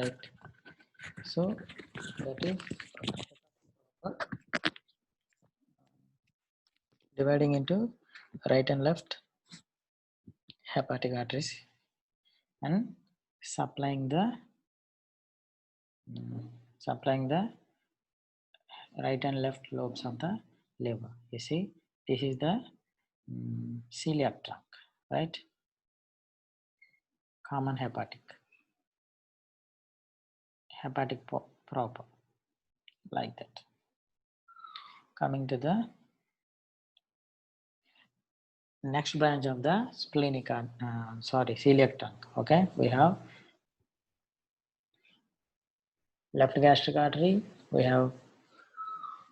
right? So that is dividing into right and left hepatic arteries and supplying the supplying the right and left lobes of the liver. You see, this is the celiac trunk, right? Common hepatic proper, like that. Coming to the next branch of the splenic, celiac trunk. Okay, we have left gastric artery, we have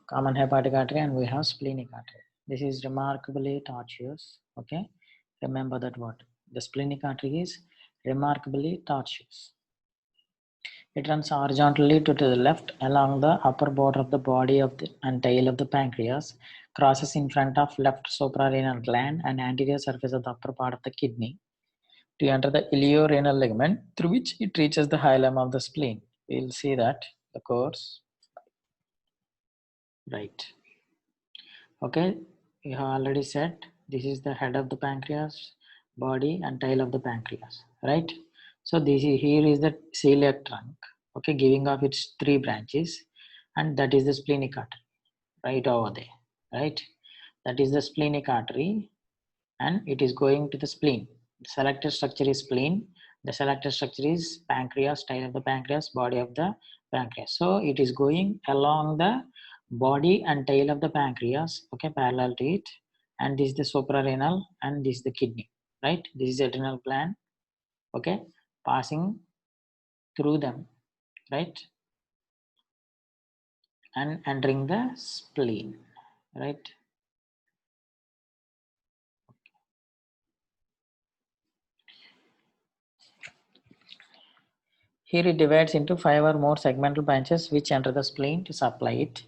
common hepatic artery, and we have splenic artery. This is remarkably tortuous. Okay, remember that word. The splenic artery is remarkably tortuous. It runs horizontally to the left along the upper border of the body of the and tail of the pancreas, crosses in front of left suprarenal gland and anterior surface of the upper part of the kidney to enter the iliorenal ligament, through which it reaches the hilum of the spleen. We'll see that the course. Right. Okay, we have already said this is the head of the pancreas, body and tail of the pancreas, right? So this is, here is the celiac trunk, okay, giving off its 3 branches, and that is the splenic artery, right over there, right? That is the splenic artery, and it is going to the spleen. The selected structure is spleen. The selected structure is pancreas, tail of the pancreas, body of the pancreas. So it is going along the body and tail of the pancreas, okay, parallel to it, and this is the suprarenal and this is the kidney, right? This is adrenal gland, okay, passing through them, right, and entering the spleen, right? Here it divides into 5 or more segmental branches which enter the spleen to supply it,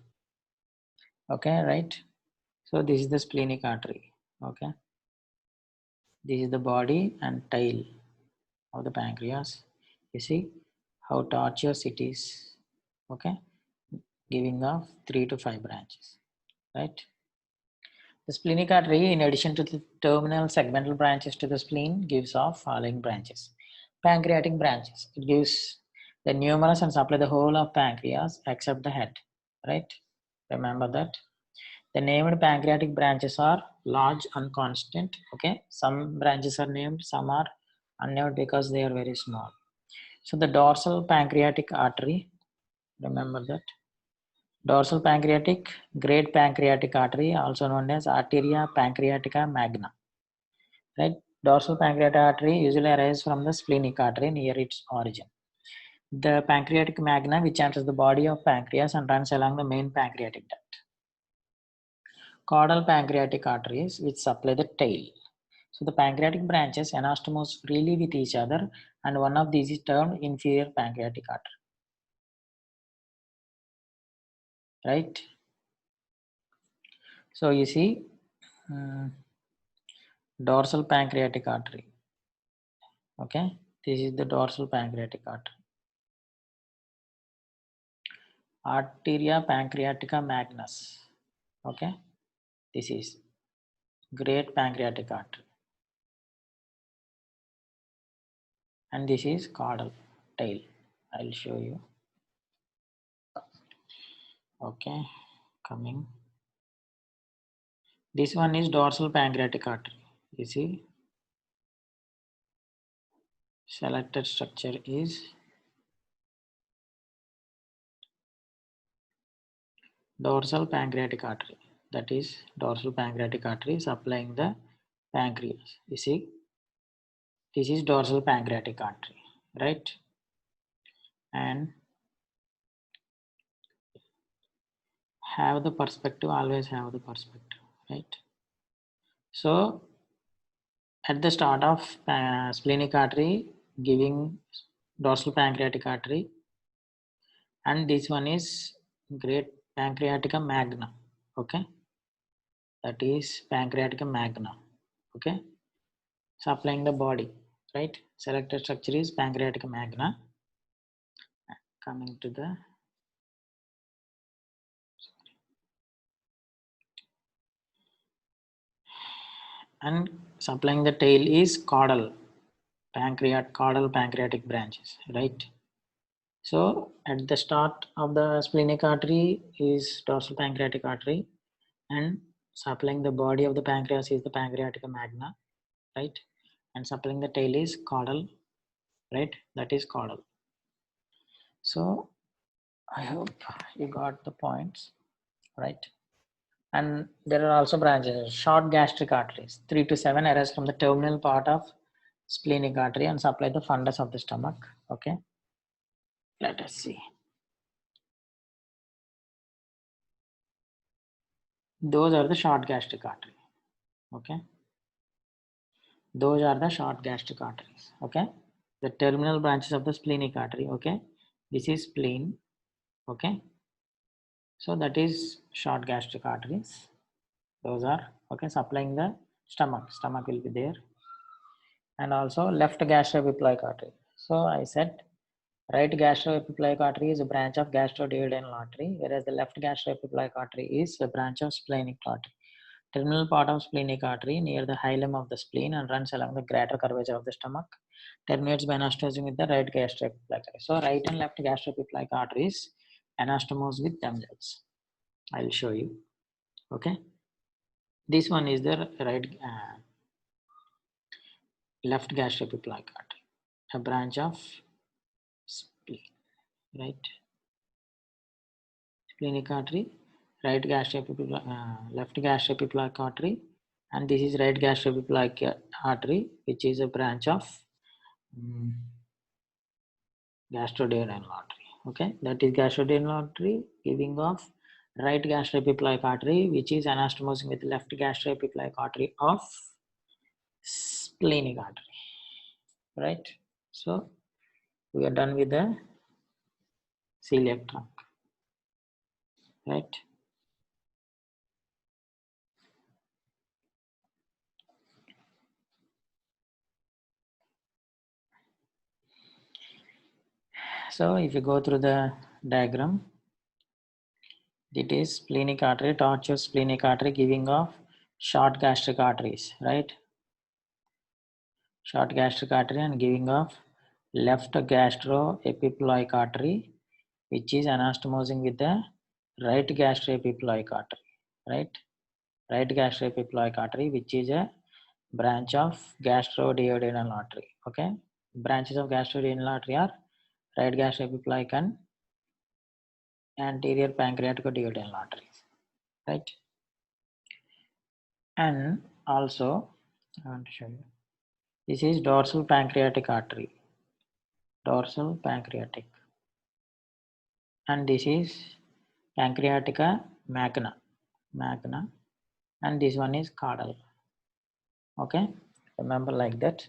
okay, right? So this is the splenic artery, okay. This is the body and tail of the pancreas. You see how tortuous it is, okay, giving off 3 to 5 branches, right? The splenic artery, in addition to the terminal segmental branches to the spleen, gives off following branches. Pancreatic branches. It gives the numerous and supply the whole of pancreas except the head, right? Remember that. The named pancreatic branches are large and constant. Okay, some branches are named, some are unnamed because they are very small. So the dorsal pancreatic artery, remember that. Dorsal pancreatic, great pancreatic artery, also known as arteria pancreatica magna. Right? Dorsal pancreatic artery usually arises from the splenic artery near its origin. The pancreatic magna, which enters the body of pancreas and runs along the main pancreatic duct. Caudal pancreatic arteries, which supply the tail. So the pancreatic branches anastomose freely with each other, and one of these is termed inferior pancreatic artery. Right? So you see, dorsal pancreatic artery. Okay, this is the dorsal pancreatic artery. Arteria pancreatica magnus. Okay, this is great pancreatic artery. And this is caudal tail. I'll show you. Okay, coming. This one is dorsal pancreatic artery. You see, selected structure is dorsal pancreatic artery. That is dorsal pancreatic artery supplying the pancreas. You see, this is dorsal pancreatic artery, right? And have the perspective, always have the perspective, right? So at the start of splenic artery, giving dorsal pancreatic artery, and this one is great pancreatica magna, okay, that is pancreatica magna, okay, supplying the body, right? Selected structure is pancreatica magna, coming to the and supplying the tail is caudal pancreatic branches, right? So at the start of the splenic artery is dorsal pancreatic artery, and supplying the body of the pancreas is the pancreatica magna, right? And supplying the tail is caudal, right? That is caudal. So I hope you got the points, right? And there are also branches, short gastric arteries, 3 to 7 arise from the terminal part of splenic artery and supply the fundus of the stomach. Okay, let us see. Those are the short gastric artery. Okay, those are the short gastric arteries. Okay, the terminal branches of the splenic artery. Okay, this is spleen. Okay, so that is short gastric arteries. Those are okay, supplying the stomach. Stomach will be there, and also left gastroepiploic artery. So I said right gastroepiploic artery is a branch of gastroduodenal artery, whereas the left gastroepiploic artery is a branch of splenic artery. Terminal part of splenic artery near the hilum of the spleen and runs along the greater curvature of the stomach. Terminates by anastomosing with the right gastroepiploic artery. So right and left gastroepiploic arteries anastomose with themselves. I'll show you. Okay. This one is the right left gastroepiploic artery, a branch of spleen, right? Splenic artery, right left gastroepiploic artery, and this is right gastroepiploic artery, which is a branch of gastroduodenal artery. Okay, that is gastroduodenal artery giving off right gastroepiploic artery, which is anastomosing with left gastroepiploic artery of splenic artery. Right. So we are done with the celiac trunk. Right. So if you go through the diagram, it is splenic artery, tortuous splenic artery giving off short gastric arteries, right? Short gastric artery and giving off left gastroepiploic artery, which is anastomosing with the right gastroepiploic artery, right? Right gastroepiploic artery, which is a branch of gastroduodenal artery. Okay, branches of gastroduodenal artery are right gastroepiploic and anterior pancreaticoduodenal arteries, right? And also, I want to show you. This is dorsal pancreatic artery, dorsal pancreatic, and this is pancreatica magna, and this one is caudal. Okay, remember like that.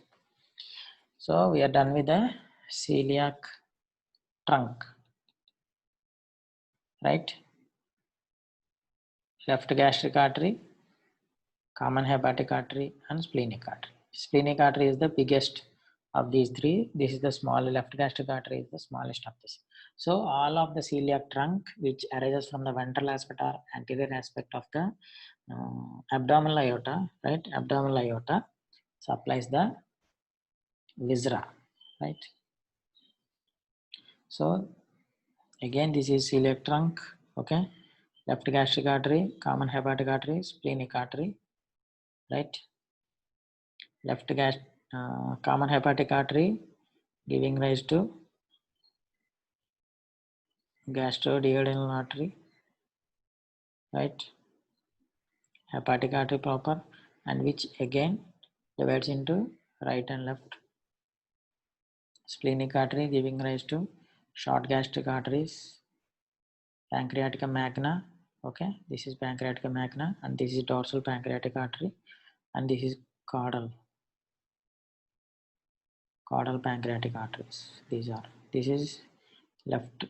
So we are done with the celiac trunk, right? Left gastric artery, common hepatic artery, and splenic artery. Splenic artery is the biggest of these three. This is the small. Left gastric artery is the smallest of this. So all of the celiac trunk, which arises from the ventral aspect or anterior aspect of the abdominal aorta, right? Abdominal aorta supplies the viscera, right? So again, this is celiac trunk. Okay, left gastric artery, common hepatic artery, splenic artery, right? Left common hepatic artery giving rise to gastroduodenal artery, right? Hepatic artery proper, and which again divides into right and left. Splenic artery giving rise to short gastric arteries, pancreatica magna. Okay, this is pancreatica magna, and this is dorsal pancreatic artery, and this is caudal pancreatic arteries. These are, this is left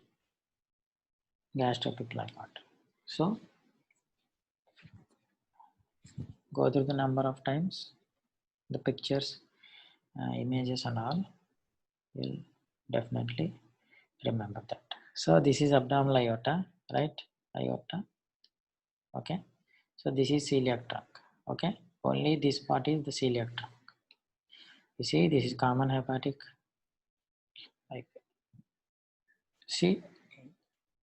gastroepiploic artery. So go through the number of times, the pictures, images and all, you'll definitely remember that. So this is abdominal aorta, right? Aorta. Okay. So this is celiac trunk. Okay. Only this part is the celiac trunk. You see, this is common hepatic. Like, see,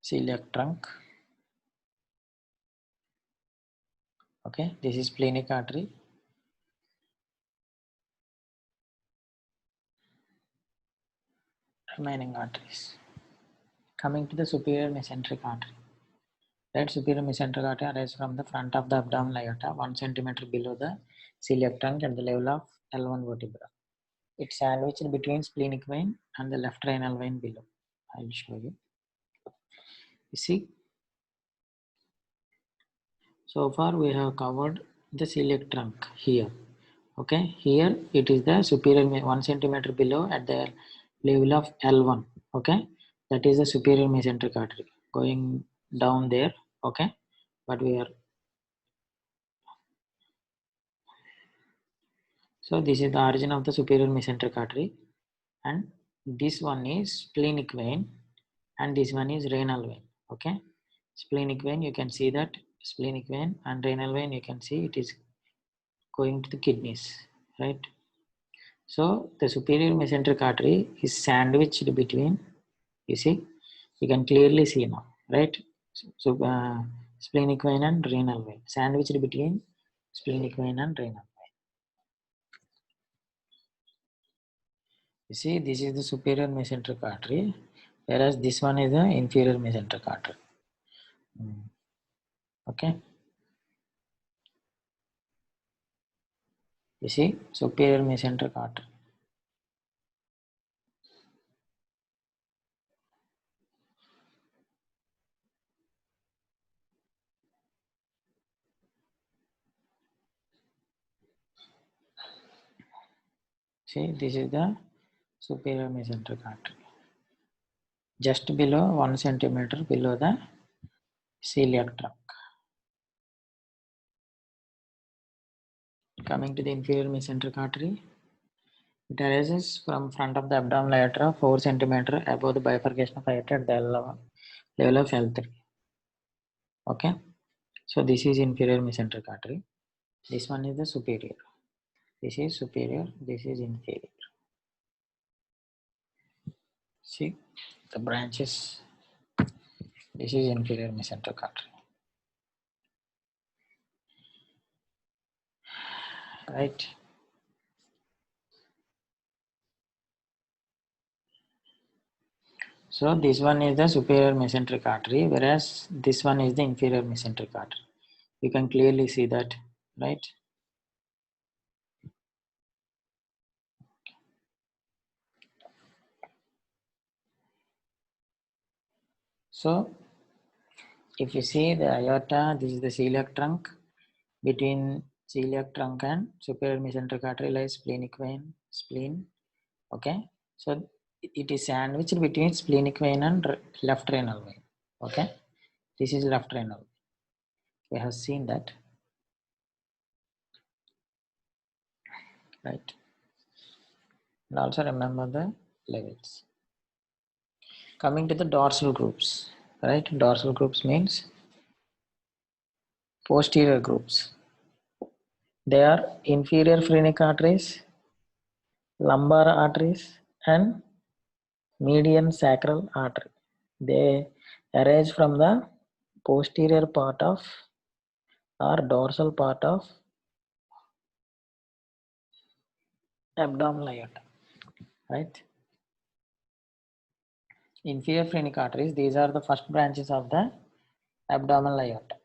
celiac trunk. Okay. This is splenic artery. Remaining arteries. Coming to the superior mesenteric artery. Right, superior mesenteric artery arises from the front of the abdominal aorta, 1 centimeter below the celiac trunk at the level of L1 vertebra. It's sandwiched between splenic vein and the left renal vein below. I will show you. You see, so far we have covered the celiac trunk here. Okay, here it is the superior 1 centimeter below at the level of L1. Okay, that is the superior mesenteric artery going down there. Okay, but we are, so this is the origin of the superior mesenteric artery, and this one is splenic vein, and this one is renal vein. Okay, splenic vein, you can see that splenic vein, and renal vein, you can see it is going to the kidneys, right? So the superior mesenteric artery is sandwiched between, you see, you can clearly see now, right? So splenic vein and renal vein, sandwiched between splenic vein and renal vein. You see, this is the superior mesenteric artery, whereas this one is the inferior mesenteric artery. Okay. You see, superior mesenteric artery. See, this is the superior mesenteric artery. Just below 1 centimeter below the celiac trunk. Coming to the inferior mesenteric artery, it arises from front of the abdominal aorta 4 centimeter above the bifurcation of aorta at the level of L3. Okay, so this is inferior mesenteric artery. This one is the superior. This is superior. This is inferior. See the branches. This is inferior mesenteric artery. Right. So this one is the superior mesenteric artery, whereas this one is the inferior mesenteric artery. You can clearly see that, right? So if you see the aorta, this is the celiac trunk. Between celiac trunk and superior mesenteric artery lies splenic vein, spleen. Okay, so it is sandwiched between splenic vein and left renal vein. Okay, this is left renal. We have seen that, right? And also remember the levels. Coming to the dorsal groups, right? Dorsal groups means posterior groups. They are inferior phrenic arteries, lumbar arteries, and median sacral artery. They arise from the posterior part of or dorsal part of abdominal aorta, right? Inferior phrenic arteries, these are the first branches of the abdominal aorta.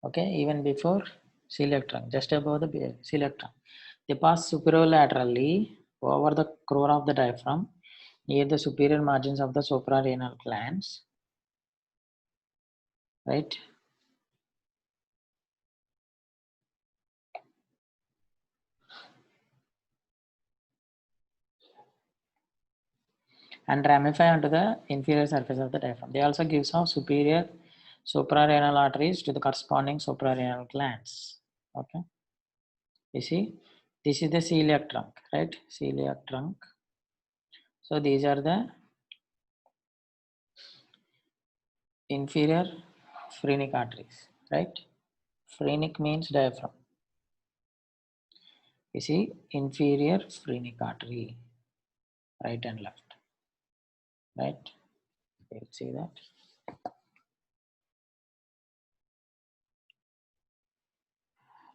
Okay, even before celiac trunk, just above the celiac trunk. They pass superolaterally over the crore of the diaphragm near the superior margins of the suprarenal glands, right? And ramify onto the inferior surface of the diaphragm. They also give some superior suprarenal arteries to the corresponding suprarenal glands. Okay, you see, this is the celiac trunk, right? Celiac trunk. So these are the inferior phrenic arteries, right? Phrenic means diaphragm. You see, inferior phrenic artery, right and left, right? You see that?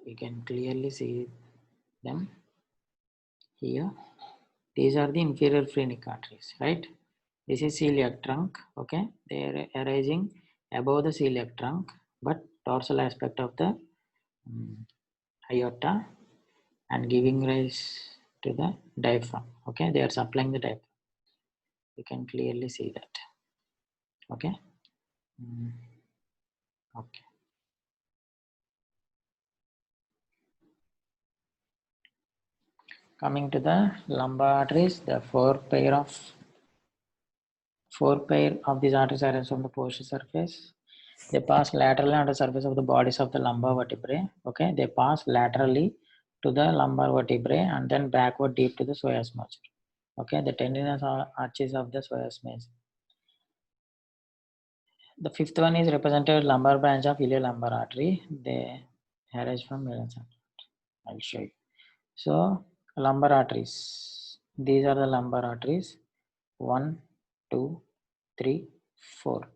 You can clearly see them here. These are the inferior phrenic arteries, right? This is celiac trunk, okay? They are arising above the celiac trunk, but dorsal aspect of the aorta and giving rise to the diaphragm, okay? They are supplying the diaphragm. You can clearly see that, okay? Okay. Coming to the lumbar arteries, the four pair of these arteries are on the posterior surface. They pass laterally on the surface of the bodies of the lumbar vertebrae. Okay, they pass laterally to the lumbar vertebrae and then backward deep to the psoas major. Okay, the tendinous arches of the psoas major. The fifth one is represented lumbar branch of iliolumbar artery. They arise from median artery. I'll show you. So lumbar arteries. These are the lumbar arteries. 1, 2, 3, 4.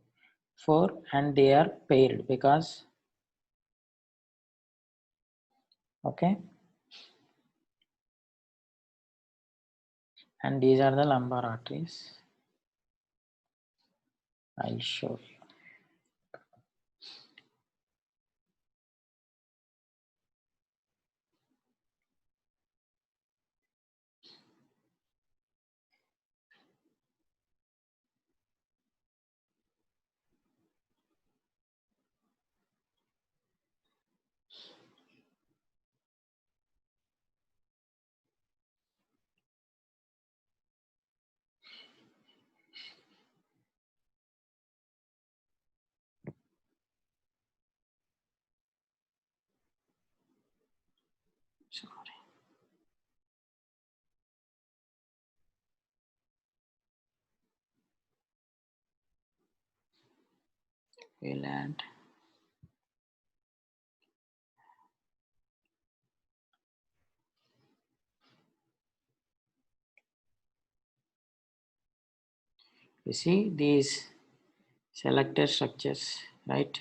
4 and they are paired because okay, and these are the lumbar arteries. I'll show you. Sorry. We'll add you see these selected structures, right?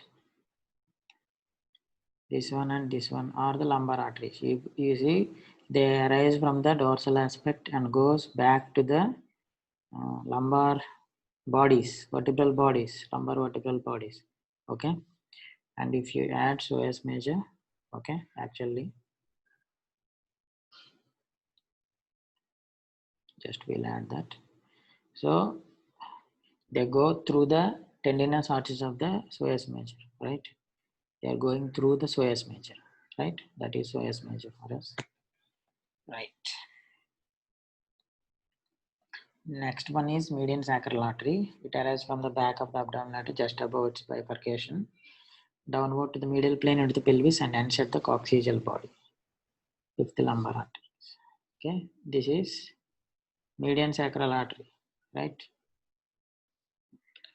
This one and this one are the lumbar arteries. You see they arise from the dorsal aspect and goes back to the lumbar bodies, vertebral bodies, lumbar vertebral bodies. Okay, and if you add psoas major, okay, actually just we'll add that. So they go through the tendinous arches of the psoas major, right? They are going through the psoas major, right? That is psoas major for us, right? Next one is median sacral artery. It arises from the back of the abdominal artery just above its bifurcation, downward to the medial plane into the pelvis and ends at the coccygeal body, fifth lumbar artery. Okay, this is median sacral artery, right?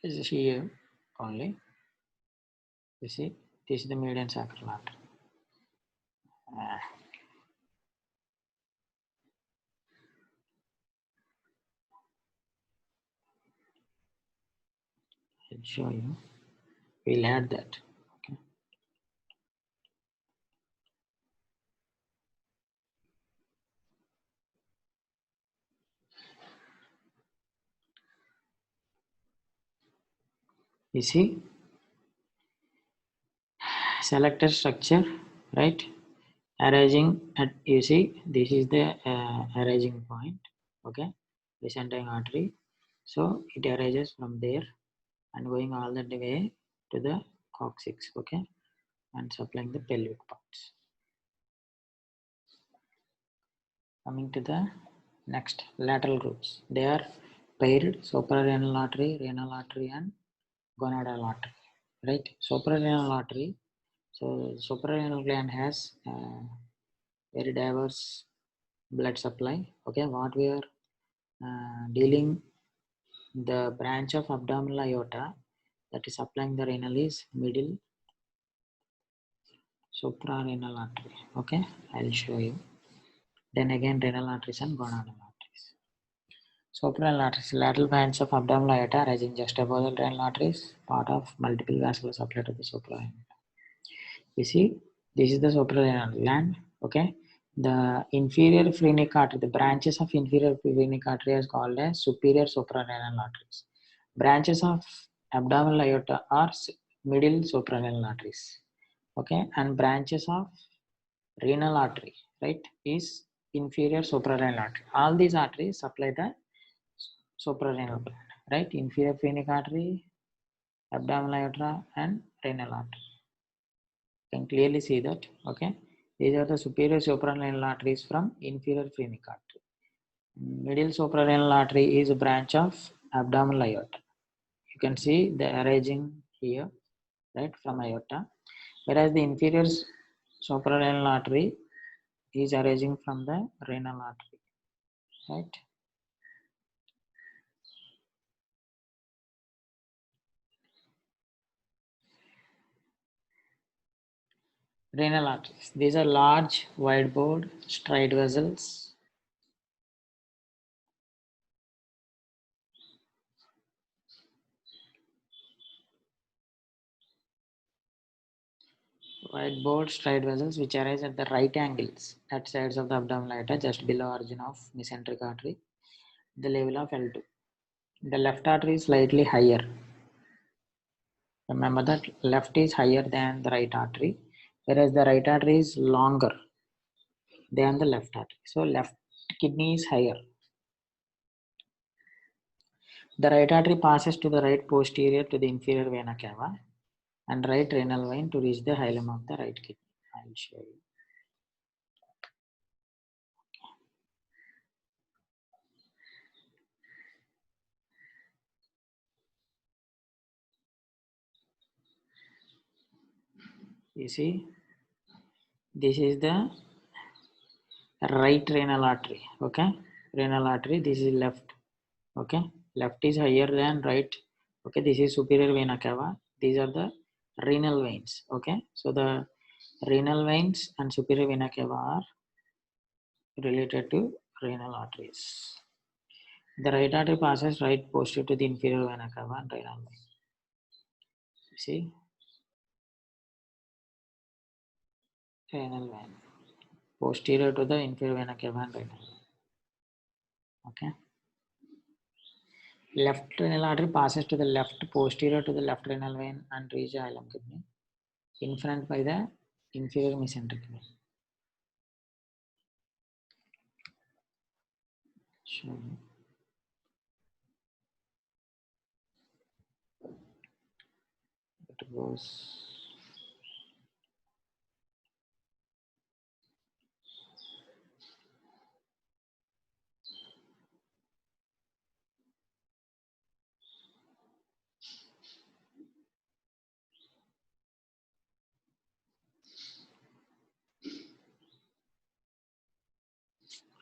This is here only. You see, this is the median sacral artery. I'll show you. We'll add that. Okay. You see, selected structure, right? Arising at, you see, this is the arising point, okay? Descending artery. So it arises from there and going all the way to the coccyx, okay? And supplying the pelvic parts. Coming to the next lateral groups. They are paired suprarenal artery, renal artery, and gonadal artery, right? Suprarenal artery. So suprarenal gland has very diverse blood supply. Okay, what we are dealing the branch of abdominal aorta that is supplying the renal is middle suprarenal artery. Okay, I'll show you. Then again renal arteries and gonadal arteries. Suprarenal arteries, lateral branch of abdominal aorta rising just above the renal arteries, part of multiple vascular supply to the suprarenal. You see, this is the suprarenal gland. Okay, the inferior phrenic artery, the branches of inferior phrenic artery is called as superior suprarenal arteries. Branches of abdominal aorta are middle suprarenal arteries. Okay, and branches of renal artery, right, is inferior suprarenal artery. All these arteries supply the suprarenal gland, right? Inferior phrenic artery, abdominal aorta, and renal artery. You can clearly see that. Okay, these are the superior suprarenal arteries from inferior phrenic artery. Middle suprarenal artery is a branch of abdominal aorta. You can see the arranging here, right, from aorta, whereas the inferior suprarenal artery is arising from the renal artery, right? Renal arteries. These are large, wide-bored, straight vessels. Wide-bored, straight vessels which arise at the right angles at sides of the abdominal aorta, just below origin of mesenteric artery, the level of L2. The left artery is slightly higher. Remember that left is higher than the right artery, whereas the right artery is longer than the left artery. So left kidney is higher. The right artery passes to the right posterior to the inferior vena cava and right renal vein to reach the hilum of the right kidney. I will show you. You see, this is the right renal artery. Okay, renal artery. This is left. Okay, left is higher than right. Okay, this is superior vena cava. These are the renal veins. Okay, so the renal veins and superior vena cava are related to renal arteries. The right artery passes right posterior to the inferior vena cava and renal vein. See, renal vein posterior to the inferior vena cava and renal vein. Okay. Left renal artery passes to the left posterior to the left renal vein and reach the hilum kidney, in front by the inferior mesenteric vein. So it goes.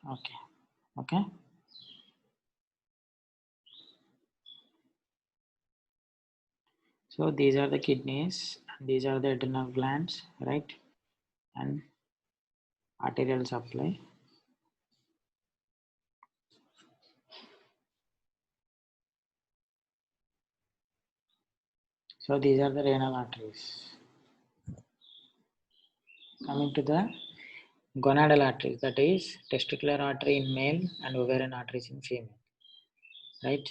Okay. Okay. So these are the kidneys, and these are the adrenal glands, right? And arterial supply. So these are the renal arteries. Coming to the gonadal arteries, that is testicular artery in male and ovarian arteries in female, right?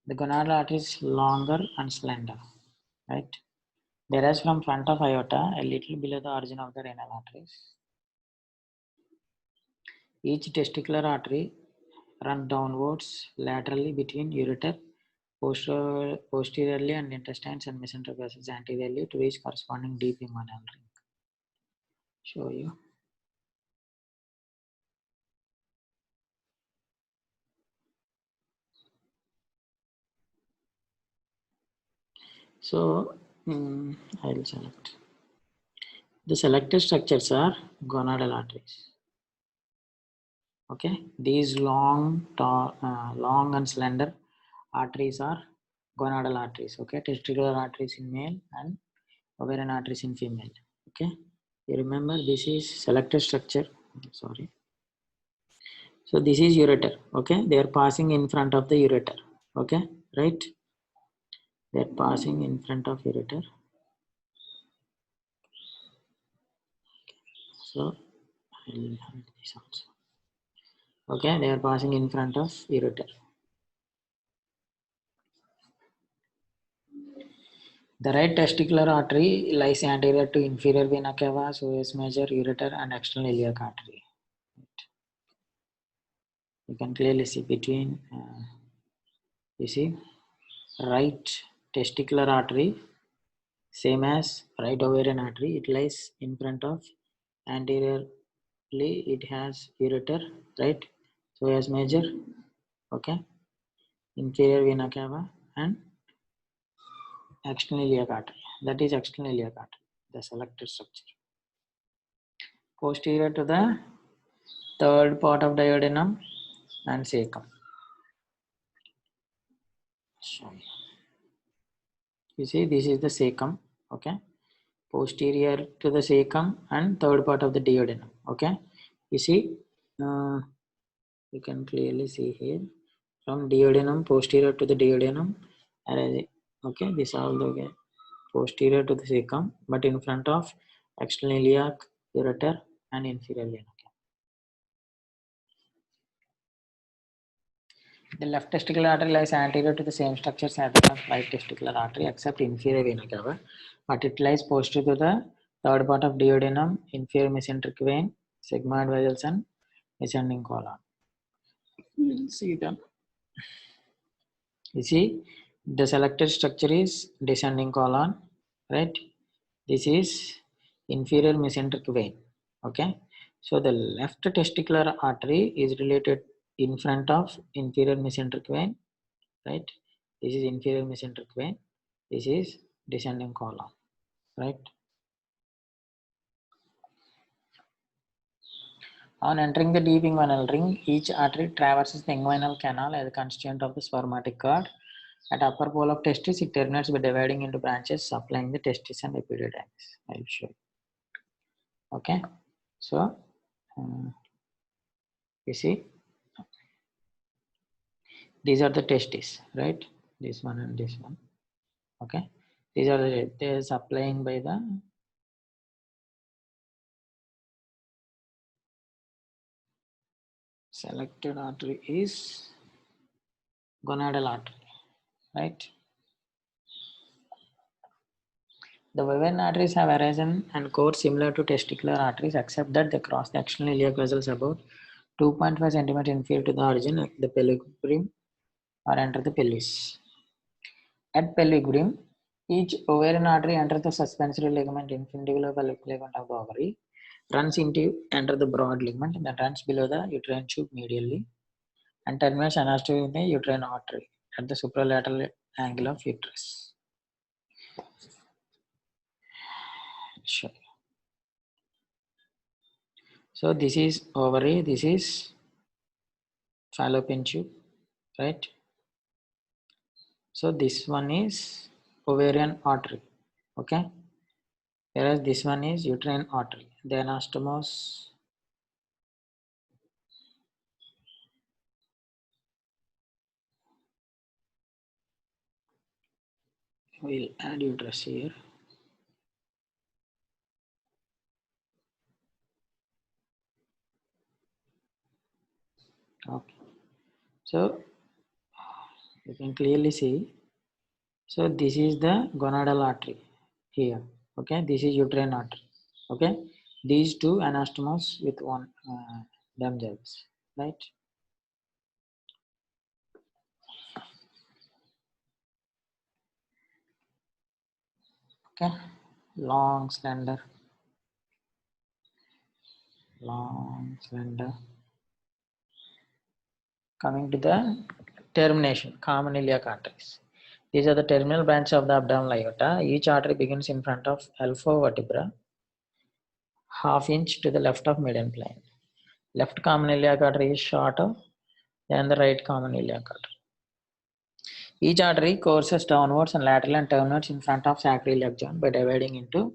The gonadal artery is longer and slender, right? Whereas from front of aorta, a little below the origin of the renal arteries. Each testicular artery runs downwards laterally between ureter, posteriorly and intestines and mesenteric vessels anteriorly to reach corresponding deep inguinal ring. Show you. So I will select. The selected structures are gonadal arteries. Okay, these long and slender arteries are gonadal arteries. Okay, testicular arteries in male and ovarian arteries in female. Okay, you remember this is selected structure. Sorry. So this is ureter. Okay, they are passing in front of the ureter. Okay, right? They are passing in front of ureter. So I'll hide this also. Okay, they are passing in front of ureter. The right testicular artery lies anterior to inferior vena cava, os major, ureter, and external iliac artery. You can clearly see between, you see, right testicular artery, same as right ovarian artery, it lies in front of anteriorly, it has ureter, right? So as major, okay, inferior vena cava, and external iliac artery. That is external iliac artery, the selected structure. Posterior to the third part of duodenum and cecum. You see, this is the cecum, okay? Posterior to the cecum and third part of the duodenum, okay? You see, you can clearly see here from duodenum, posterior to the duodenum, okay? This all the way posterior to the cecum, but in front of external iliac, ureter, and inferior vena. The left testicular artery lies anterior to the same structures as the right testicular artery except inferior vena cava, but it lies posterior to the third part of duodenum, inferior mesenteric vein, sigmoid vessels, and ascending colon. We'll see them. You see, the selected structure is descending colon, right? This is inferior mesenteric vein. Okay, so the left testicular artery is related in front of inferior mesenteric vein, right? This is inferior mesenteric vein. This is descending colon, right? On entering the deep inguinal ring, each artery traverses the inguinal canal as a constituent of the spermatic cord. At upper pole of testis, it terminates by dividing into branches, supplying the testis and epididymis. I will show you. Okay, so you see, these are the testes, right? This one and this one. Okay, these are they're supplying by the selected artery is gonadal artery, right? The Wavern arteries have arisen and course similar to testicular arteries except that they cross the external iliac vessels about 2.5 cm inferior to the origin of the pelvic brim or enter the pelvis. At pelvic brim, each ovarian artery enters the suspensory ligament infundibulum pelvic ligament of the ovary, runs into enter the broad ligament and then runs below the uterine tube medially and terminates anastomically in the uterine artery at the supralateral angle of uterus. Sure. So this is ovary, this is fallopian tube, right? So this one is ovarian artery, okay? Whereas this one is uterine artery. The anastomos will add uterus here. Okay. So you can clearly see. So this is the gonadal artery here. Okay, this is uterine artery. Okay, these two anastomos with one themselves, right? Okay, long, slender, long, slender. Coming to the termination, common iliac arteries. These are the terminal branches of the abdominal aorta. Each artery begins in front of L4 vertebra, half inch to the left of median plane. Left common iliac artery is shorter than the right common iliac artery. Each artery courses downwards and lateral and downwards in front of sacroiliac joint by dividing into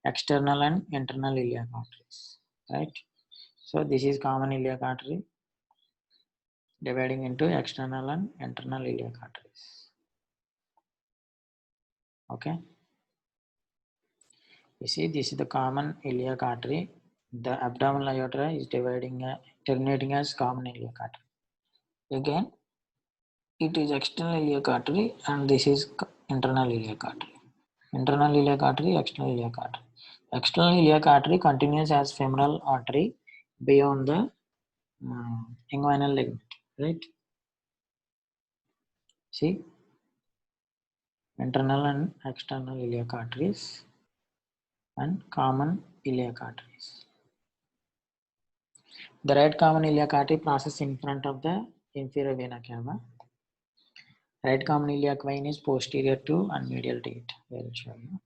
external and internal iliac arteries, right? So this is common iliac artery dividing into external and internal iliac arteries. Okay. You see, this is the common iliac artery. The abdominal aorta is terminating as common iliac artery. Again, it is external iliac artery and this is internal iliac artery. Internal iliac artery, external iliac artery. External iliac artery continues as femoral artery beyond the inguinal ligament, right? See, internal and external iliac arteries and common iliac arteries. The right common iliac artery passes in front of the inferior vena cava. Right common iliac vein is posterior to and medial to it. I will show you.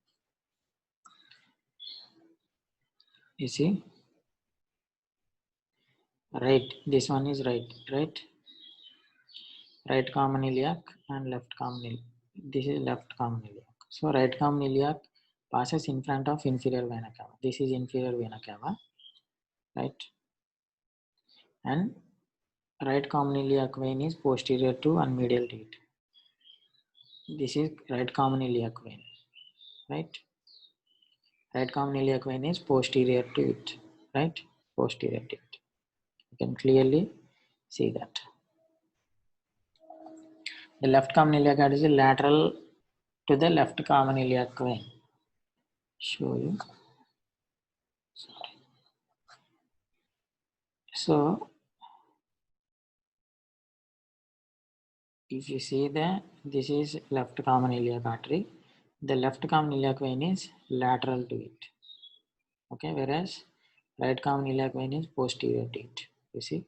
You see, right. This one is right. Right common iliac and left common iliac. This is left common iliac. So right common iliac passes in front of inferior vena cava. This is inferior vena cava, right? And right common iliac vein is posterior to and medial to it. This is right common iliac vein, right? Right common iliac vein is posterior to it, right? Posterior to it. You can clearly see that. The left common iliac artery is lateral to the left common iliac vein. Show you. Sorry. So if you see that this is left common iliac artery, the left common iliac vein is lateral to it. Okay, whereas right common iliac vein is posterior to it. You see.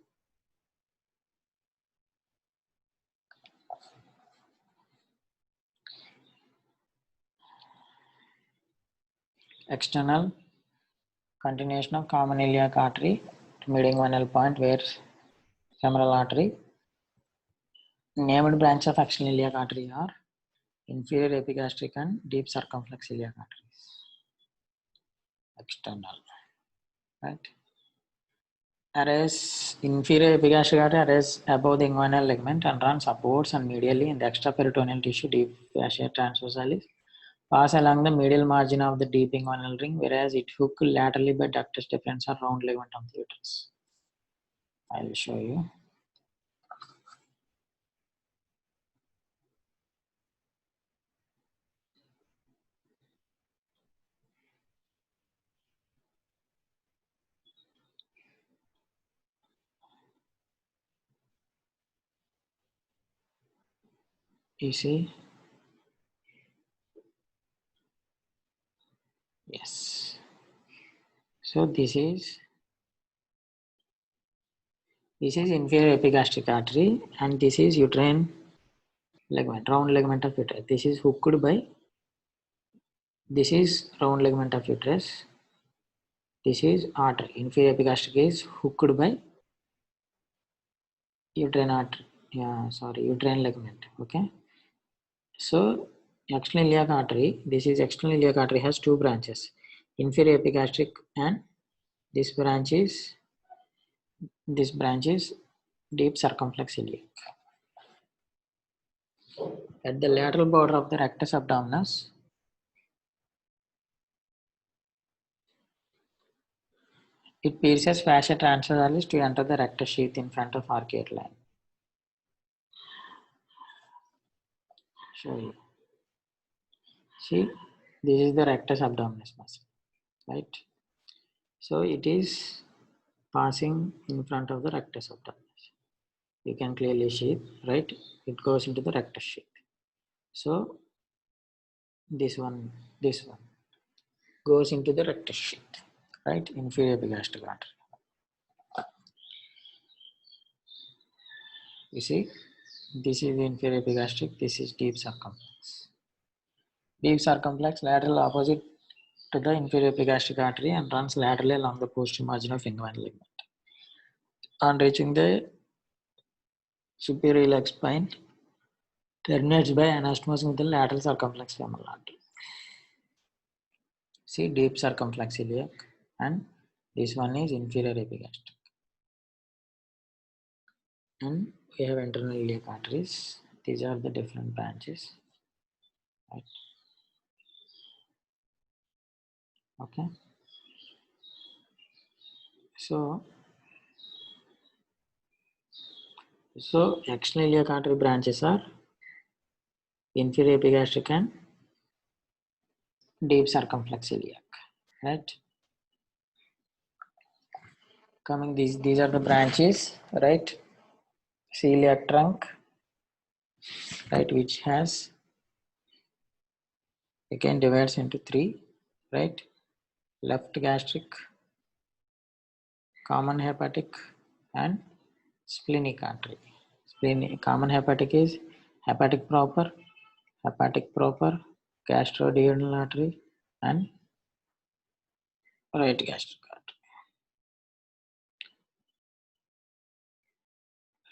External continuation of common iliac artery to mid-inguinal point where femoral artery. Named branch of external iliac artery are inferior epigastric and deep circumflex iliac arteries. External, right? Arrays inferior epigastric artery arrays above the inguinal ligament and runs upwards and medially in the extraperitoneal tissue deep fascia transversalis. Pass along the medial margin of the deep inguinal ring, whereas it hooked laterally by ductus deferens or round ligament of the uterus. I will show you. You see? Yes. So this is inferior epigastric artery and this is uterine ligament, round ligament of uterus. This is hooked by, this is round ligament of uterus. This is artery. Inferior epigastric is hooked by uterine artery. Yeah, sorry, uterine ligament. Okay. So external iliac artery, this is external iliac artery has two branches, inferior epigastric and this branch is deep circumflex iliac. At the lateral border of the rectus abdominis, it pierces fascia transversalis to enter the rectus sheath in front of arcuate line. Show you. See, this is the rectus abdominis muscle, right? So it is passing in front of the rectus abdominis. You can clearly see, right? It goes into the rectus sheath. So this one goes into the rectus sheath, right? Inferior epigastric artery. You see, this is inferior epigastric, this is deep circumflex. Deep circumflex lateral opposite to the inferior epigastric artery and runs laterally along the posterior margin of inguinal ligament. On reaching the superior iliac spine, terminates by anastomose with the lateral circumflex femoral artery. See, deep circumflex iliac, and this one is inferior epigastric. And we have internal iliac arteries. These are the different branches. Right. Okay. So external iliac artery branches are inferior epigastric and deep circumflex iliac. Right. Coming these are the branches. Right. Celiac trunk. Right, which has again divides into three. Right. Left gastric, common hepatic, and splenic artery. Common hepatic is hepatic proper, gastroduodenal artery, and right gastric artery.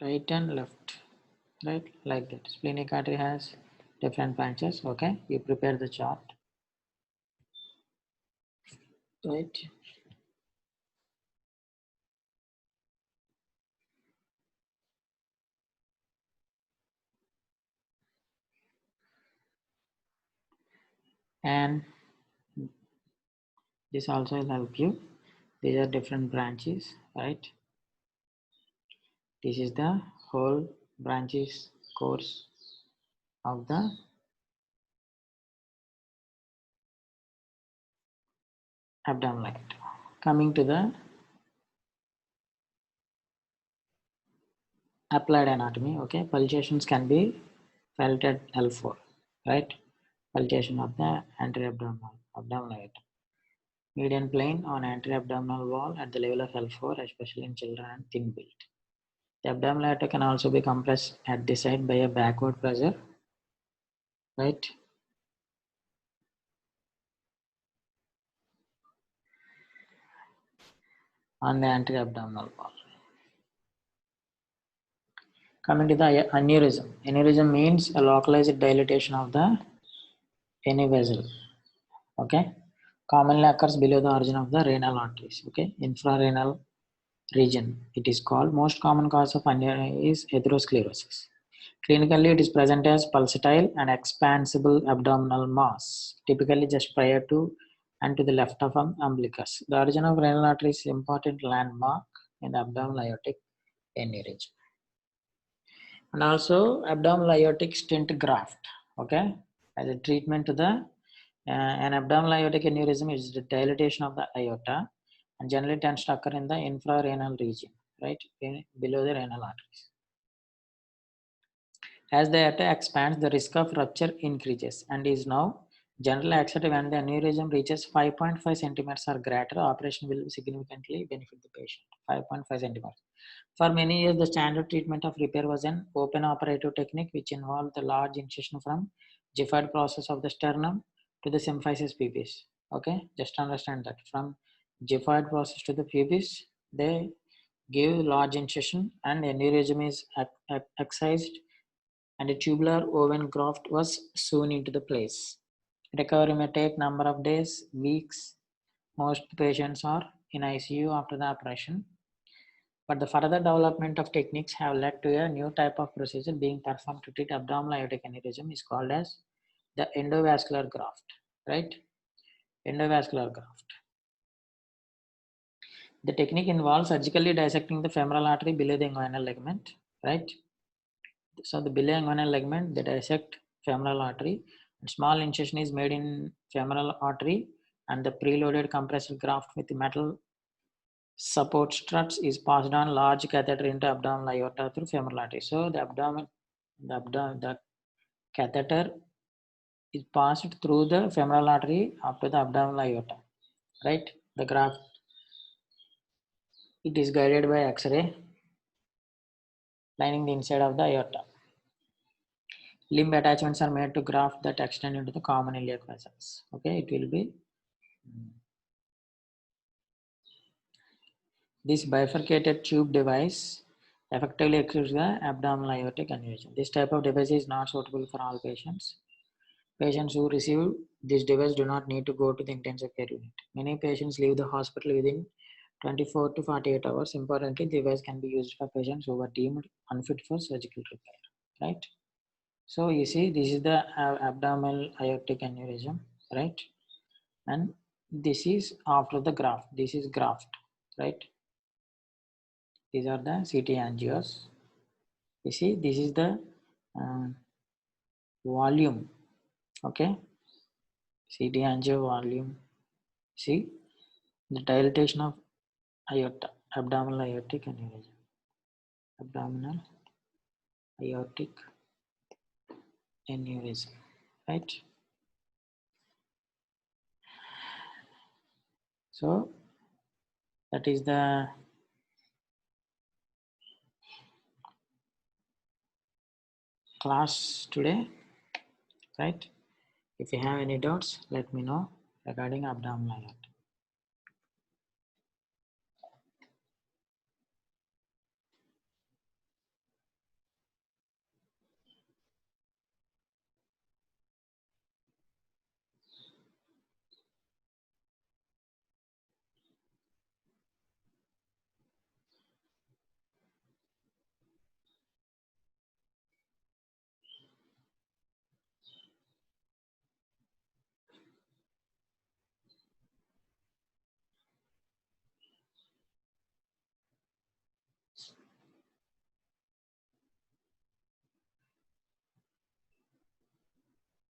Right and left, right, like that. Splenic artery has different branches. Okay, you prepare the chart. Right. And this also will help you. These are different branches, right? This is the whole branches course of the abdominal aorta. Coming to the applied anatomy, okay, pulsations can be felt at L4, right? Pulsation of the anterior abdominal aorta. Median plane on anterior abdominal wall at the level of L4, especially in children and thin built. The abdominal aorta can also be compressed at this side by a backward pressure, right? On the anterior abdominal wall. Coming to the aneurysm. Aneurysm means a localized dilatation of the any vessel. Okay. Commonly occurs below the origin of the renal arteries. Okay. Infrarenal region. It is called. Most common cause of aneurysm is atherosclerosis. Clinically, it is present as pulsatile and expansible abdominal mass, typically just prior to and to the left of umbilicus. The origin of renal artery is an important landmark in the abdominal aortic aneurysm. And also abdominal aortic stent graft, okay, as a treatment to the an abdominal aortic aneurysm is the dilatation of the aorta and generally tends to occur in the infrarenal region, right, below the renal arteries. As the aorta expands, the risk of rupture increases and is now generally accepted when the aneurysm reaches 5.5 centimeters or greater. Operation will significantly benefit the patient. 5.5 centimeters. For many years, the standard treatment of repair was an open operative technique, which involved the large incision from Gifford process of the sternum to the symphysis pubis. Okay, just understand that from Gifford process to the pubis, they give large incision and aneurysm is excised and a tubular oven graft was sewn into the place. Recovery may take number of days, weeks. Most patients are in ICU after the operation. But the further development of techniques have led to a new type of procedure being performed to treat abdominal aortic aneurysm is called as the endovascular graft, right? Endovascular graft. The technique involves surgically dissecting the femoral artery below the inguinal ligament, right? So the below inguinal ligament, they dissect femoral artery. And small incision is made in femoral artery, and the preloaded compressed graft with metal support struts is passed on large catheter into abdominal aorta through femoral artery. So the catheter is passed through the femoral artery up to the abdominal aorta, right? The graft, it is guided by X-ray lining the inside of the aorta. Limb attachments are made to graft that extend into the common iliac vessels. Okay, it will be this bifurcated tube device effectively executes the abdominal aortic aneurysm. This type of device is not suitable for all patients. Patients who receive this device do not need to go to the intensive care unit. Many patients leave the hospital within 24 to 48 hours. Importantly, the device can be used for patients who are deemed unfit for surgical repair, right? So you see, this is the abdominal aortic aneurysm, right? And this is after the graft. This is graft, right? These are the CT angios. You see, this is the uh, volume, okay? CT angio volume. See, the dilatation of aorta, abdominal aortic aneurysm, abdominal aortic aneurysm, right? So that is the class today, right? If you have any doubts, let me know regarding abdominal aorta.